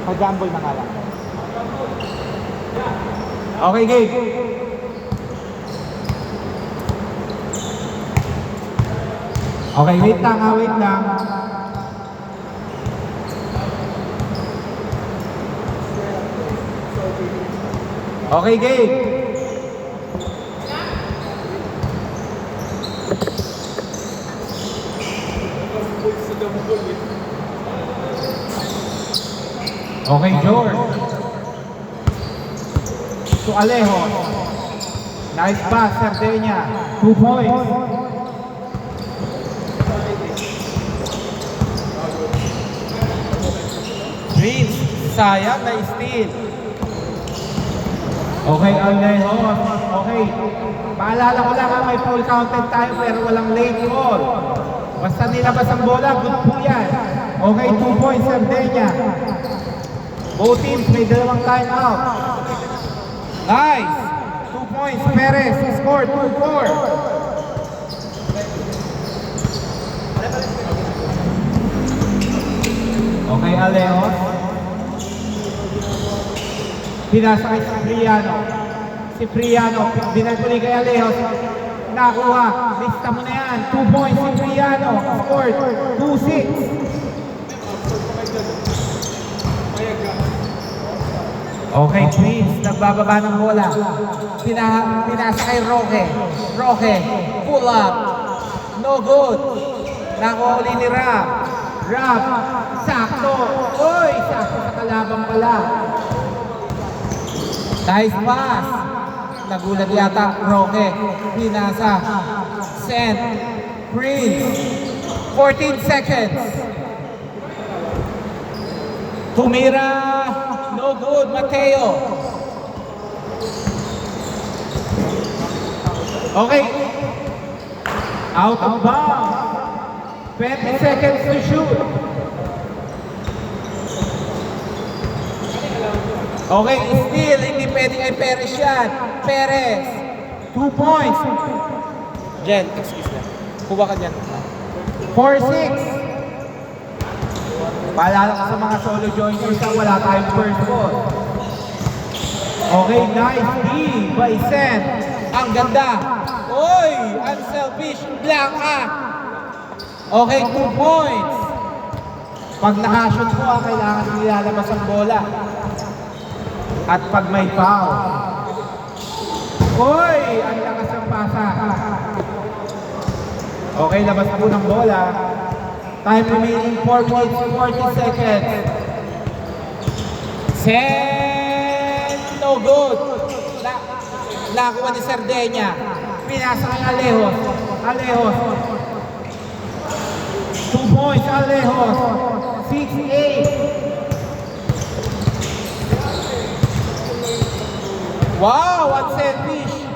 Pag-gamble na nga lang. Okay, game. Okay, wait lang ha, wait lang. Okay, game. Okay, George. To Alejo. Nice pass, Sardenia. 2 points. Prince, sayang na steal. Okay, Alejo. Okay. Paalala ko lang ha, may full counted tayo pero walang late ball. Basta nilabas ang bola, good po yan. Okay, 2 points, Sardenia. Both teams may dalawang timeout. Nice! 2 points, Perez. Score, 2-4. Okay, Alejo. Pinasa kay Cipriano. Cipriano, binagpuli kay Alejo. Nakuha. Lista mo na yan. 2 points, Cipriano. Score, 2-6. Okay, Prince, nagbababa ng bola. Pinasa kay Roque. Roque, pull up. No good. Nakuha uli ni Rap. Rap, sakto. Uy, sakto sa kalabang pala. Nice pass. Nagulat yata Roque. Pinasa. Send. Prince. 14 seconds. Tumira. No good, Mateo. Okay. Out of bounds. 20 seconds to shoot. Okay, still, hindi pwede kay Perez yan. Perez. 2 points. Jen, excuse me. Kuha ka dyan. 4-6. Paalala ko sa mga solo joiners na wala tayong first ball. Okay, nice D by Sen. Ang ganda. Oy, unselfish. Blanca. Okay, 2 points. Pag nakashoot mo, kailangan nilalabas ang bola. At pag may foul. Oy, ang lakas ng pasa. Okay, labas po ng bola. Time remaining 4 minutes, 40 seconds. Send, no good. Nakuha ni Sardenia. Pinasa kay Alejos. Alejos. 2 points, Alejos. 6-8. Wow, unselfish.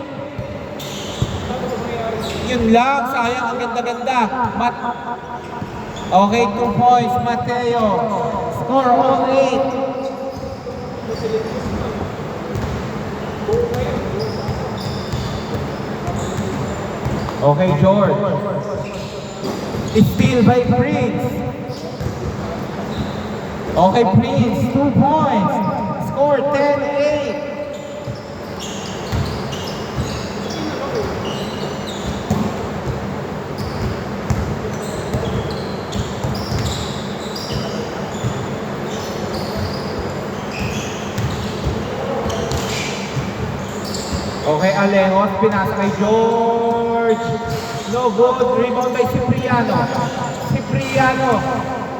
Yun lang, sayang, ang ganda-ganda. Okay, 2 points, Mateo. Score all 8. Okay, George. Steal by Prince. Okay, Prince, 2 points. Score 10-8. Okay, Alejos, pinasa kay George. No good. Rebound by Cipriano. Cipriano.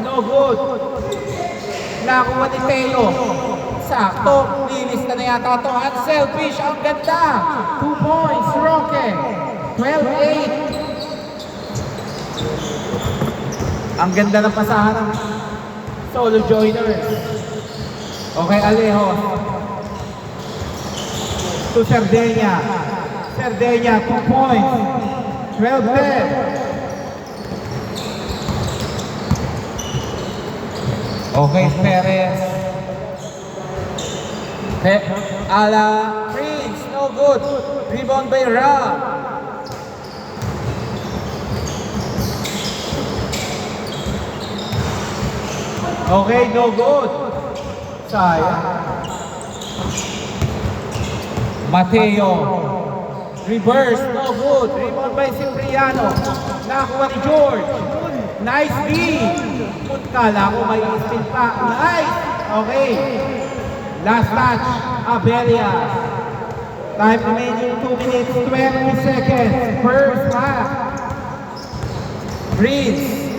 No good. Nakuha ni Teo. Sakto. Linis na yata ito. Unselfish. Ang ganda. 2 points. Roque. 12-8. Ang ganda ng pasahan ng solo joiner. Okay, Alejos. To Sardenia. Sardenia, 2 points. 12-10. Okay, Perez. Ala Prince, no good. Rebound by Rob. Okay, no good. Sayang. Mateo. Reverse, no good. Rebound by Cipriano. Nakuha ni George. Nice D. Kala ko may steal pa. Nice. Okay. Last touch. Abelia. Time remaining 2 minutes, 20 seconds. First half. Breeze.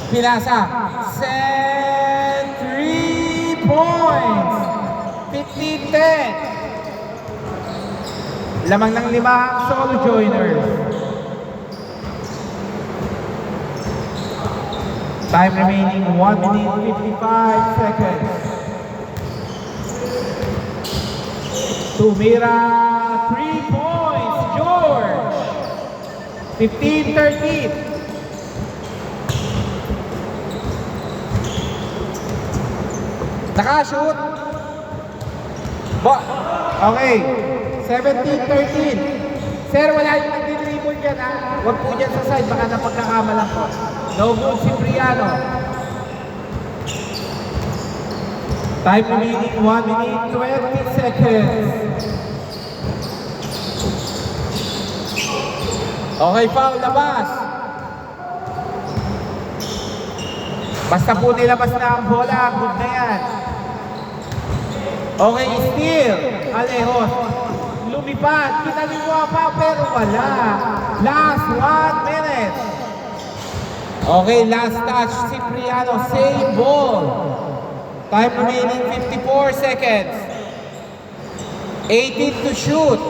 Pinasa. Send 3 points. 15-10. Lamang ng 5 solo joiners. Time remaining 1 minute 55 seconds. Tumira 3 points. George. 15-13. Nakashoot. Okay. 17-13. Sir, wala yung nag-dribble dyan, ha? Huwag po dyan sa side, baka napagkakamalan ko. No good, Cipriano. Time remaining 1 minute 20 seconds. Okay, foul, labas. Basta po nilabas na ang bola, good na yan. Okay, steal. Alejos. Lumipad, kinaliwa pa pero wala. Last 1 minute. Okay, last touch, Cipriano, save ball. Time remaining 54 seconds. 18 to shoot.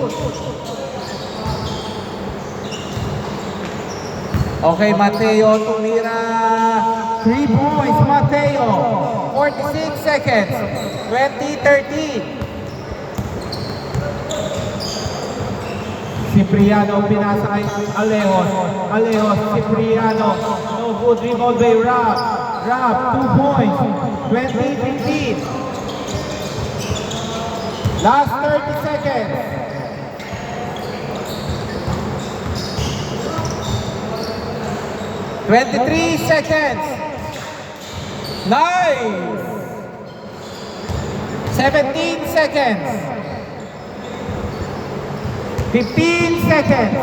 Okay, Mateo tumira. 3 points, Mateo. 46 seconds. 20-13. Cipriano pinasa kay Alejos. Alejos, Cipriano. No good, rebound by Rob. Rob, 2 points. 20-15. Last 30 seconds. $23 seconds. Nice. 17 seconds. 15 seconds.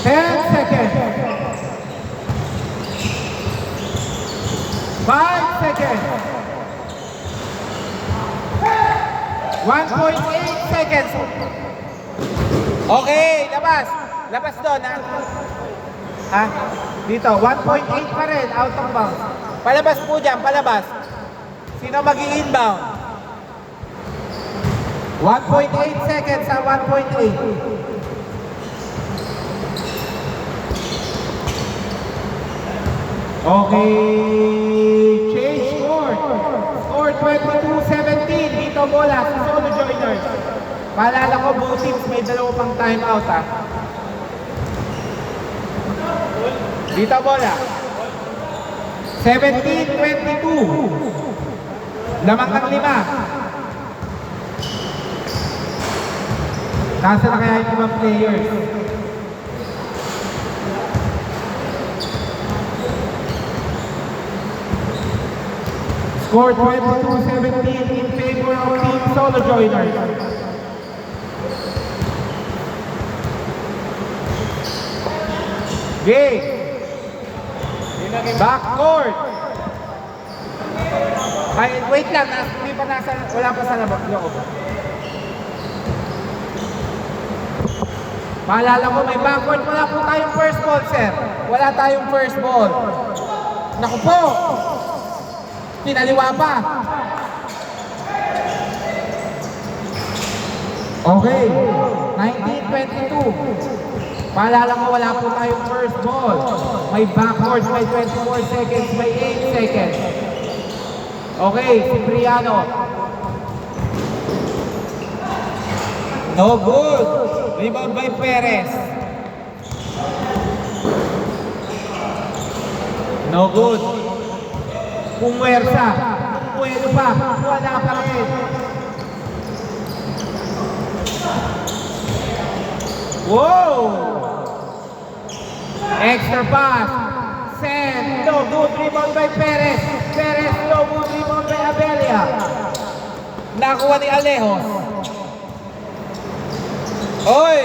10 seconds. 5 seconds. 1.8 seconds. Okay, labas. Labas doon, ha? Ha? Dito, 1.8 pa rin, out of bounds. Palabas po dyan, palabas. Sino mag-i-inbound? 1.8 seconds sa 1.8. Okay, change score. Score 22-17. Dito bola sa solo joiners. Paalala ko, both teams may dalawa pang timeout, ha? Dito bola. 17-22. Lamang ng 5. Nasa na kaya yung ibang players? Score 22-17 in favor of Team Solo Joiners. Game. Backcourt. Ay, wait lang, hindi pa nasa, wala pa sa loob. Maalala ko, may backcourt. Wala po tayong first ball, sir. Wala tayong first ball. Naku po. Pinaliwa pa. Okay. 19-22. Paalala ko, wala po tayong first ball. May backcourt, may 24 seconds, may 8 seconds. Okay, Cipriano. No good. Rebound by Perez. No good. Pumuwersa. Pumuwelo pa. Wala pa rin. Wow! Extra pass. Send. No good. Rebound by Perez. Perez, no good. Rebound by Abelia. Nakuha ni Alejos. Oy!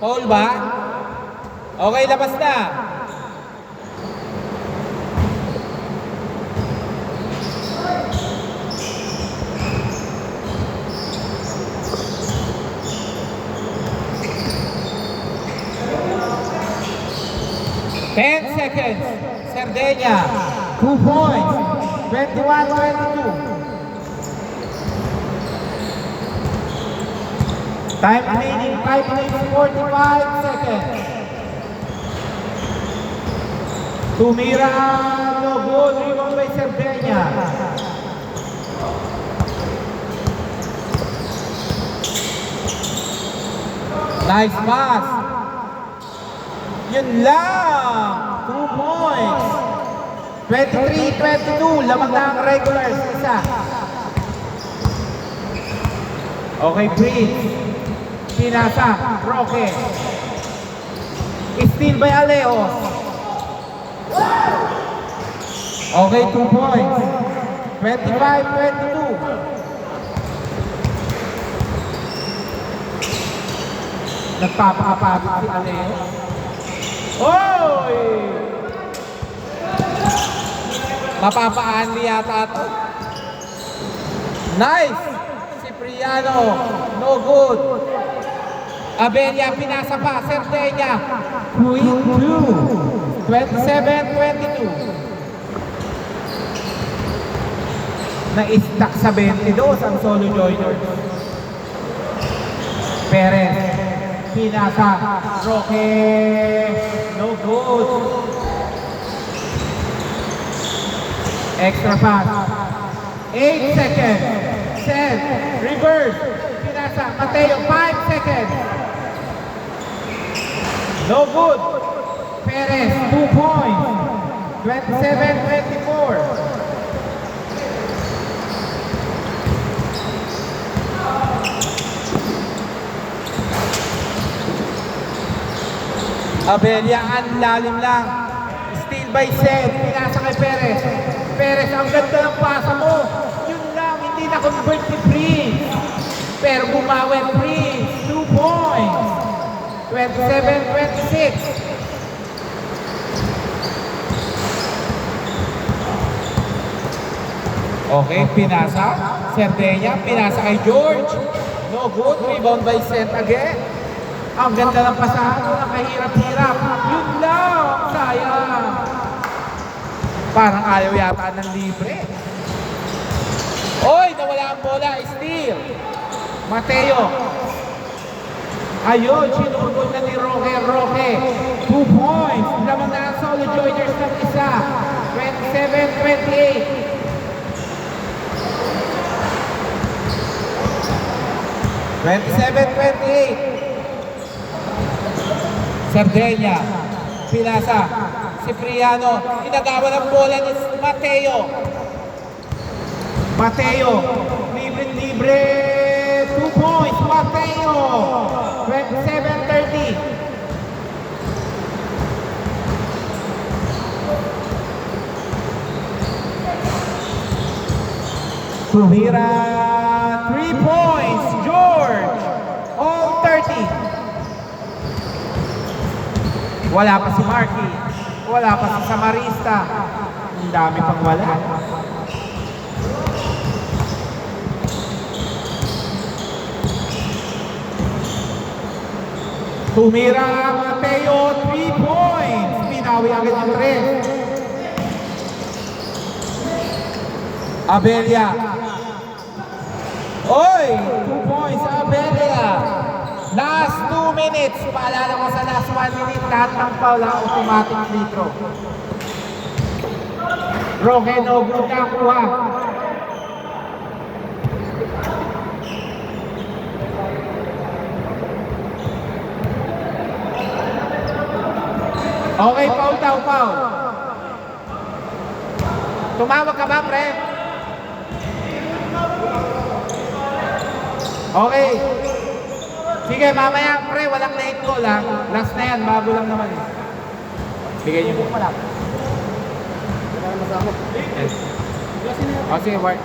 Foul ba? Okay, labas na. Ten seconds. Cerdeña. 2 points. 21-22. Time remaining 5 minutes 45 seconds. Tumira, no good. Rebound by Cerdeña. Nice pass. Yun lang. 2 points. 23-22. Lamang na ang regulars. Isa. Okay, Prince. Pinasa. Roque. Steal by Alejos. Okay, 2 points. 25-22. Nagpapakapagod si Alejos. Oy! Mapapaan yata ito. Nice! Cipriano. No good. Abelia, pinasa pa. Cerdeña. Quick 2. 27-22. Na-stack sa 22 ang solo joiner. Perez. Pinasa. Roque. No good. Extra pass. 8 seconds. Set. Reverse. Pinasa. Mateo. 5 seconds. No good. Perez. 2 points. 27-24. Abelia, ang lalim lang. Steal by Seth. Pinasa kay Perez. Perez, ang ganda ng pasa mo. Yun lang, hindi na-convert si Prince. Pero bumawi Prince. 2 points. 27-26. Okay, pinasa. Cerdeña, pinasa kay George. No good. Rebound by Seth again. Ang ganda ng pasahan, nakahirap-hirap. Yun lang, sayang. Parang ayaw yata ng libre. Oy, nawala ang bola. Steal. Mateo. Ayun, sinugod na ni Roque. Roque. 2 points. Lamang na ang solo joiners ng isa. 27-28. 27-28. Cerdeña, pinasa, Cipriano, inagawa ng bola ni Mateo. Mateo, libre, 2 points, Mateo, 27-30. Tumira, 3 points, George, all 30. Wala pa si Marky. Wala pa si Samarista. Ang dami pang wala. Tumira ang Mateo, 3 points. Pinawi agad ang 3. Abelia. Oy! 2 points, Abelia. Last 2 minutes. Paalala ko sa last 1 minute, lahat ng foul ang automatic free throw. Roque, no good na kuha. Okay, foul daw, foul. Tumawag ka ba, pre? Okay. Sige, mamaya, pre, walang late call, ha? Last na yan, bago lang naman. Bigay niyo po pala. O sige, Mark.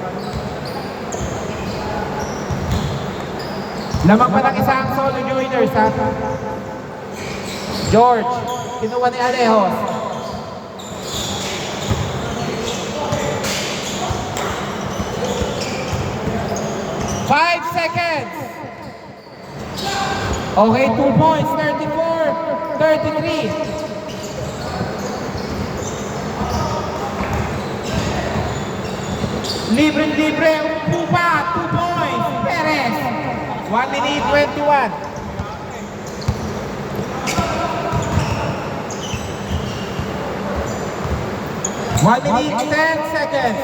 Lamang pa ng isang solo joiners, ha? George, kinuha ni Alejos. Five seconds. Okay, 2 points, 34, 33. Libre, upo pa, 2 points, Perez. 1 minute 21. One minute 10 seconds.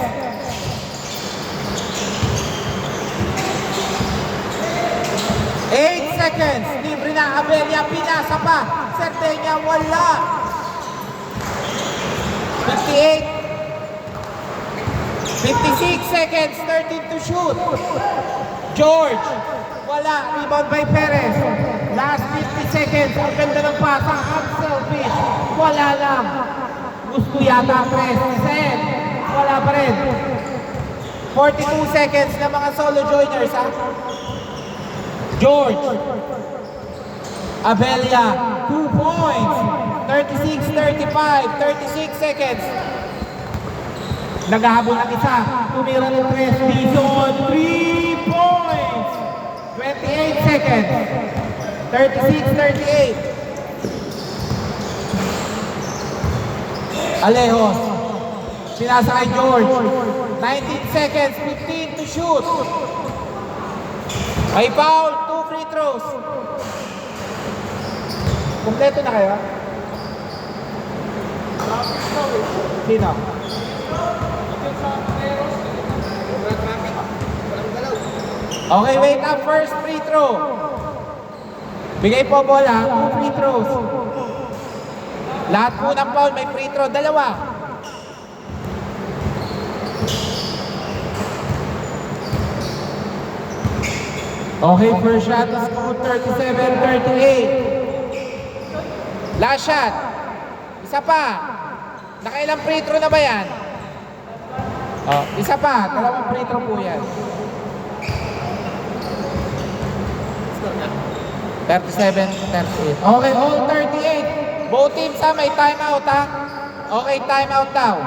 8 seconds. Libre na Abelia, pinasa pa. Cerdeña, wala. 58. 56 seconds, 13 to shoot. George, wala. Rebound by Perez. Last 50 seconds. Ang ganda ng pasa. Unselfish. Wala lang. Gusto yata press. Set. Wala pa rin. 42 seconds na mga solo joiners, ha? George. Abelia. 2 points. 36, 35. 36 seconds. Naghahabol ang isa. Tumira ng 3. Dizon. 3 points. 28 seconds. 36, 38. Alejos. Sinasa kay George. 19 seconds. 15 to shoot. May foul. 2 free throws. Kompleto na kayo? Sino? Okay, wait up. First free throw. Bigay po bola. 2 free throws. Lahat po ng foul may free throw. Dalawa. Okay, first shot is scored 37-38. Last shot. Isa pa. Nakailang free throw na ba yan? Oh, isa pa. Dalawang free throw po yan. 37-38. Okay, all 38. Both teams, ha, may timeout, ha? Okay, timeout daw.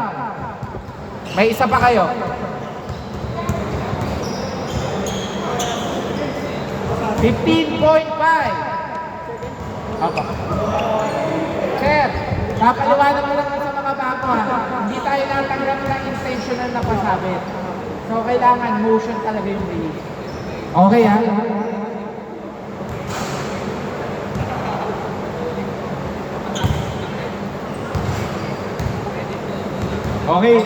May isa pa kayo. $15.5. Opo. Sir, papaliwanag mo lang sa mga bako, ha? Hindi tayo natanggap ng intentional na pasabit. So, kailangan motion talaga yung release. Okay, ha? Okay.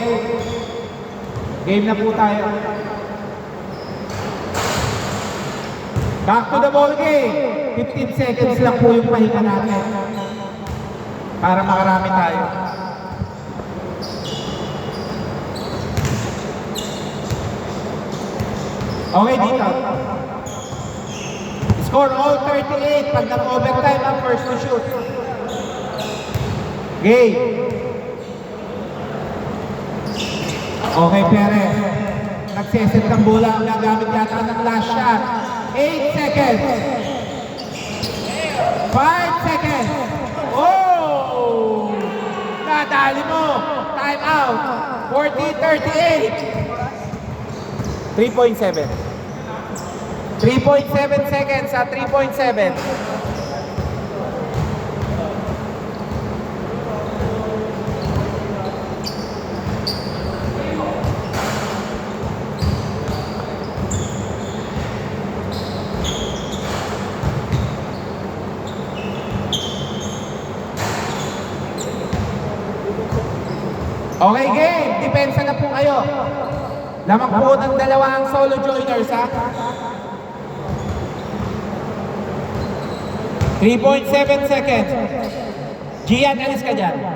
Game na po tayo. Back to the ball game. 15 seconds lang po yung pahinga natin. Para makarami tayo. Okay, dito. Score all 38. Pag nag-overtime ang first to shoot. Game. Okay, Perez. Nagseset ng bola. Ang gagamit yata ng last shot. 8 seconds. 5 seconds. Oh! Nadali mo. Time out. 40-38. 3.7. 3.7 seconds sa 3.7. Okay, game. Depensa na po kayo. Lamang po ng dalawang solo joiners, ha? 3.7 seconds. Gian, alis ka dyan.